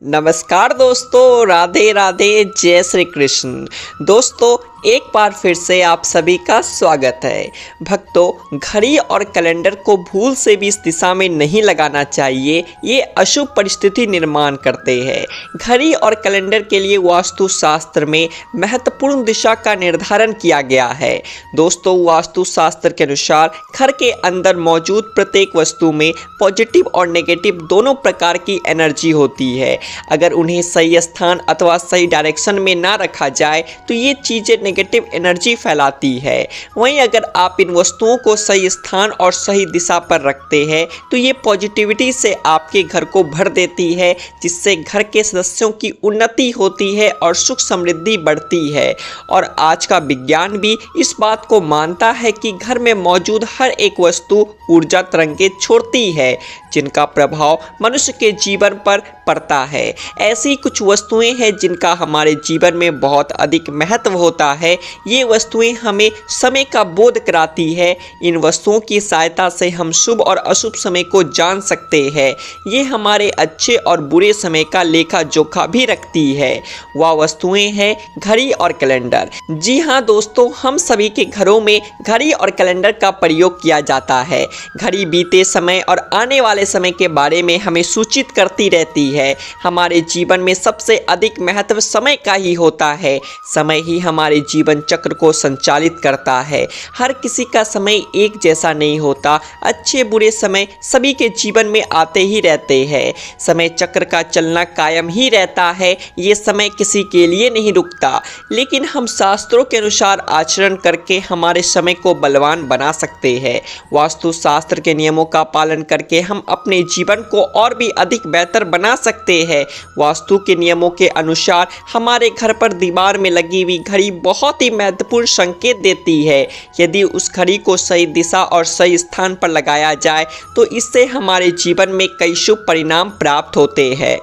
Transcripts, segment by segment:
नमस्कार दोस्तों, राधे राधे, जय श्री कृष्ण। दोस्तों, एक बार फिर से आप सभी का स्वागत है। भक्तों, घड़ी और कैलेंडर को भूल से भी इस दिशा में नहीं लगाना चाहिए, ये अशुभ परिस्थिति निर्माण करते हैं। घड़ी और कैलेंडर के लिए वास्तु शास्त्र में महत्वपूर्ण दिशा का निर्धारण किया गया है। दोस्तों, वास्तु शास्त्र के अनुसार घर के अंदर मौजूद प्रत्येक वस्तु में पॉजिटिव और नेगेटिव दोनों प्रकार की एनर्जी होती है। अगर उन्हें सही स्थान अथवा सही डायरेक्शन में ना रखा जाए तो ये चीज़ें नेगेटिव एनर्जी फैलाती है। वहीं अगर आप इन वस्तुओं को सही स्थान और सही दिशा पर रखते हैं तो ये पॉजिटिविटी से आपके घर को भर देती है, जिससे घर के सदस्यों की उन्नति होती है और सुख समृद्धि बढ़ती है। और आज का विज्ञान भी इस बात को मानता है कि घर में मौजूद हर एक वस्तु ऊर्जा तरंगें छोड़ती है, जिनका प्रभाव मनुष्य के जीवन पर पड़ता है। ऐसी कुछ वस्तुएं हैं जिनका हमारे जीवन में बहुत अधिक महत्व होता है। ये वस्तुएं हमें समय का बोध कराती है। इन वस्तुओं की सहायता से हम शुभ और अशुभ समय को जान सकते हैं। ये हमारे अच्छे और बुरे समय का लेखा जोखा भी रखती है। वह वस्तुएं हैं घड़ी और कैलेंडर। जी हाँ दोस्तों, हम सभी के घरों में घड़ी और कैलेंडर का प्रयोग किया जाता है। घड़ी बीते समय और आने वाले समय के बारे में हमें सूचित करती रहती है। हमारे जीवन में सबसे अधिक महत्व समय का ही होता है। समय ही हमारे जीवन चक्र को संचालित करता है। हर किसी का समय एक जैसा नहीं होता। अच्छे बुरे समय सभी के जीवन में आते ही रहते हैं। समय चक्र का चलना कायम ही रहता है। ये समय किसी के लिए नहीं रुकता, लेकिन हम शास्त्रों के अनुसार आचरण करके हमारे समय को बलवान बना सकते हैं। वास्तु शास्त्र के नियमों का पालन करके हम अपने जीवन को और भी अधिक बेहतर बना सकते हैं। वास्तु के नियमों के अनुसार हमारे घर पर दीवार में लगी हुई घड़ी बहुत ही महत्वपूर्ण संकेत देती है। यदि उस घड़ी को सही दिशा और सही स्थान पर लगाया जाए तो इससे हमारे जीवन में कई शुभ परिणाम प्राप्त होते हैं।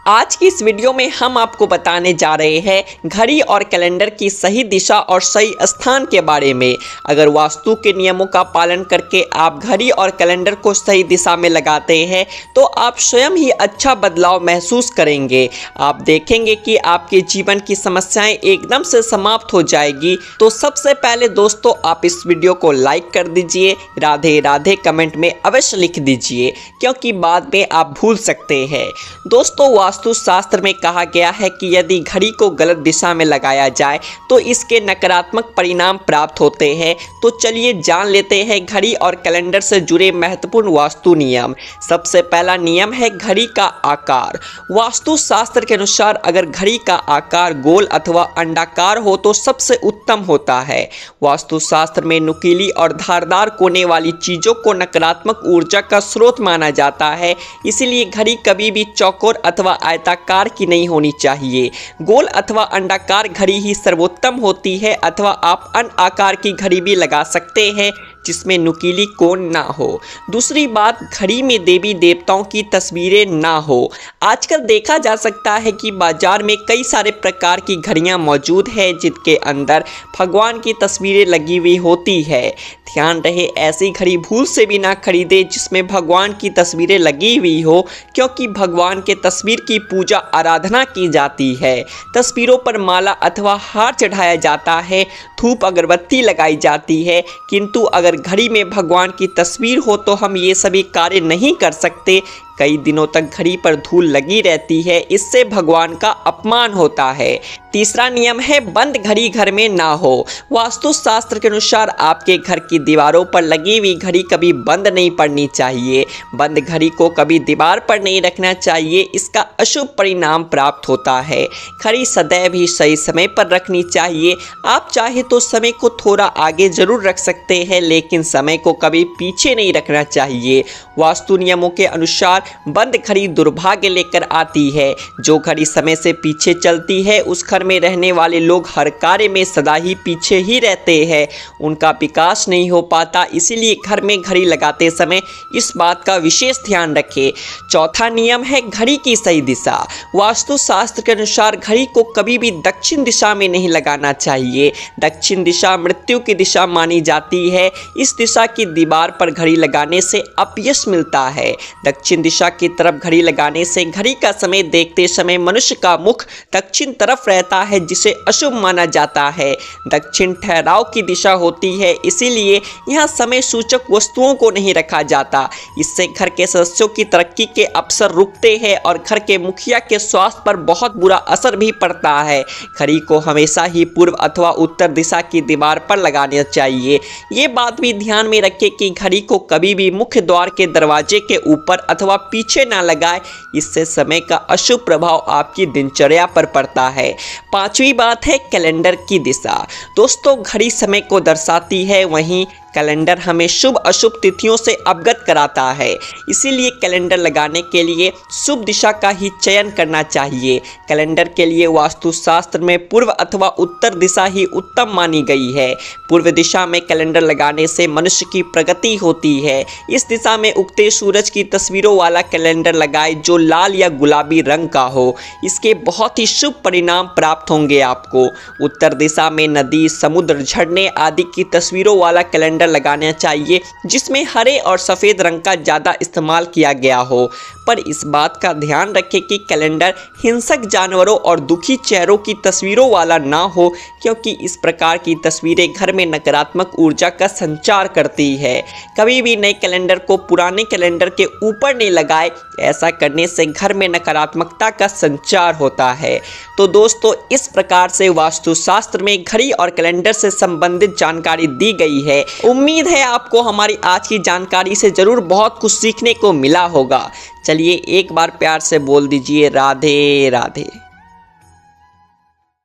आज की इस वीडियो में हम आपको बताने जा रहे हैं घड़ी और कैलेंडर की सही दिशा और सही स्थान के बारे में। अगर वास्तु के नियमों का पालन करके आप घड़ी और कैलेंडर को सही दिशा में लगाते हैं तो आप स्वयं ही अच्छा बदलाव महसूस करेंगे। आप देखेंगे कि आपके जीवन की समस्याएं एकदम से समाप्त हो जाएगी। तो सबसे पहले दोस्तों, आप इस वीडियो को लाइक कर दीजिए, राधे राधे कमेंट में अवश्य लिख दीजिए, क्योंकि बाद में आप भूल सकते हैं। दोस्तों, वास्तु शास्त्र में कहा गया है कि यदि घड़ी को गलत दिशा में लगाया जाए तो इसके नकारात्मक परिणाम प्राप्त होते हैं। तो चलिए जान लेते हैं घड़ी और कैलेंडर से जुड़े महत्वपूर्ण वास्तु नियम। सबसे पहला नियम है घड़ी का आकार। वास्तु शास्त्र के अनुसार अगर घड़ी का आकार गोल अथवा अंडाकार हो तो सबसे उत्तम होता है। वास्तु शास्त्र में नुकीली और धारदार कोने वाली चीजों को नकारात्मक ऊर्जा का स्रोत माना जाता है। इसीलिए घड़ी कभी भी चौकोर अथवा आयताकार की नहीं होनी चाहिए। गोल अथवा अंडाकार घड़ी ही सर्वोत्तम होती है, अथवा आप अन्य आकार की घड़ी भी लगा सकते हैं जिसमें नुकीली कोण ना हो। दूसरी बात, घड़ी में देवी देवताओं की तस्वीरें ना हो। आजकल देखा जा सकता है कि बाजार में कई सारे प्रकार की घड़ियां मौजूद है जिनके अंदर भगवान की तस्वीरें लगी हुई होती है। ध्यान रहे, ऐसी घड़ी भूल से भी ना खरीदे जिसमें भगवान की तस्वीरें लगी हुई हो, क्योंकि भगवान के तस्वीर की पूजा आराधना की जाती है। तस्वीरों पर माला अथवा हार चढ़ाया जाता है, धूप अगरबत्ती लगाई जाती है, किंतु अगर घड़ी में भगवान की तस्वीर हो तो हम ये सभी कार्य नहीं कर सकते। कई दिनों तक घड़ी पर धूल लगी रहती है, इससे भगवान का अपमान होता है। तीसरा नियम है बंद घड़ी घर में ना हो। वास्तु शास्त्र के अनुसार आपके घर की दीवारों पर लगी हुई घड़ी कभी बंद नहीं पड़नी चाहिए। बंद घड़ी को कभी दीवार पर नहीं रखना चाहिए, इसका अशुभ परिणाम प्राप्त होता है। घड़ी सदैव ही सही समय पर रखनी चाहिए। आप चाहे तो समय को थोड़ा आगे जरूर रख सकते हैं, लेकिन समय को कभी पीछे नहीं रखना चाहिए। वास्तु नियमों के अनुसार बंद घड़ी दुर्भाग्य लेकर आती है। जो घड़ी समय से पीछे चलती है उस घर में रहने वाले लोग हर कार्य में सदा ही पीछे ही रहते हैं, उनका विकास नहीं हो पाता। इसीलिए घर में घड़ी लगाते समय इस बात का विशेष ध्यान रखें। चौथा नियम है घड़ी की सही दिशा। वास्तु शास्त्र के अनुसार घड़ी को कभी भी दक्षिण दिशा में नहीं लगाना चाहिए। दक्षिण दिशा मृत्यु की दिशा मानी जाती है। इस दिशा की दीवार पर घड़ी लगाने से अपयश मिलता है। दक्षिण दिशा दिशा की तरफ घड़ी लगाने से घड़ी का समय देखते समय मनुष्य का मुख दक्षिण तरफ रहता है, जिसे अशुभ माना जाता है। दक्षिण ठहराव की दिशा होती है, इसीलिए यहाँ समय सूचक वस्तुओं को नहीं रखा जाता। इससे घर के सदस्यों की तरक्की के अवसर रुकते हैं और घर के मुखिया के स्वास्थ्य पर बहुत बुरा असर भी पड़ता है। घड़ी को हमेशा ही पूर्व अथवा उत्तर दिशा की दीवार पर लगाना चाहिए। ये बात भी ध्यान में रखें कि घड़ी को कभी भी मुख्य द्वार के दरवाजे के ऊपर अथवा पीछे ना लगाए, इससे समय का अशुभ प्रभाव आपकी दिनचर्या पर पड़ता है। पांचवी बात है कैलेंडर की दिशा। दोस्तों, घड़ी समय को दर्शाती है, वहीं कैलेंडर हमें शुभ अशुभ तिथियों से अवगत कराता है। इसीलिए कैलेंडर लगाने के लिए शुभ दिशा का ही चयन करना चाहिए। कैलेंडर के लिए वास्तुशास्त्र में पूर्व अथवा उत्तर दिशा ही उत्तम मानी गई है। पूर्व दिशा में कैलेंडर लगाने से मनुष्य की प्रगति होती है। इस दिशा में उगते सूरज की तस्वीरों वाला कैलेंडर लगाए जो लाल या गुलाबी रंग का हो। इसके बहुत ही शुभ परिणाम प्राप्त होंगे आपको। उत्तर दिशा में नदी, समुद्र, झरने आदि की तस्वीरों वाला कैलेंडर लगाना चाहिए, जिसमें हरे और सफ़ेद रंग का ज़्यादा इस्तेमाल किया गया हो। पर इस बात का ध्यान रखें कि कैलेंडर हिंसक जानवरों और दुखी चेहरों की तस्वीरों वाला ना हो, क्योंकि इस प्रकार की तस्वीरें घर में नकारात्मक ऊर्जा का संचार करती है। कभी भी नए कैलेंडर को पुराने कैलेंडर के ऊपर नहीं लगाए, ऐसा करने से घर में नकारात्मकता का संचार होता है। तो दोस्तों, इस प्रकार से वास्तुशास्त्र में घड़ी और कैलेंडर से संबंधित जानकारी दी गई है। उम्मीद है आपको हमारी आज की जानकारी से जरूर बहुत कुछ सीखने को मिला होगा। चलिए एक बार प्यार से बोल दीजिए राधे राधे।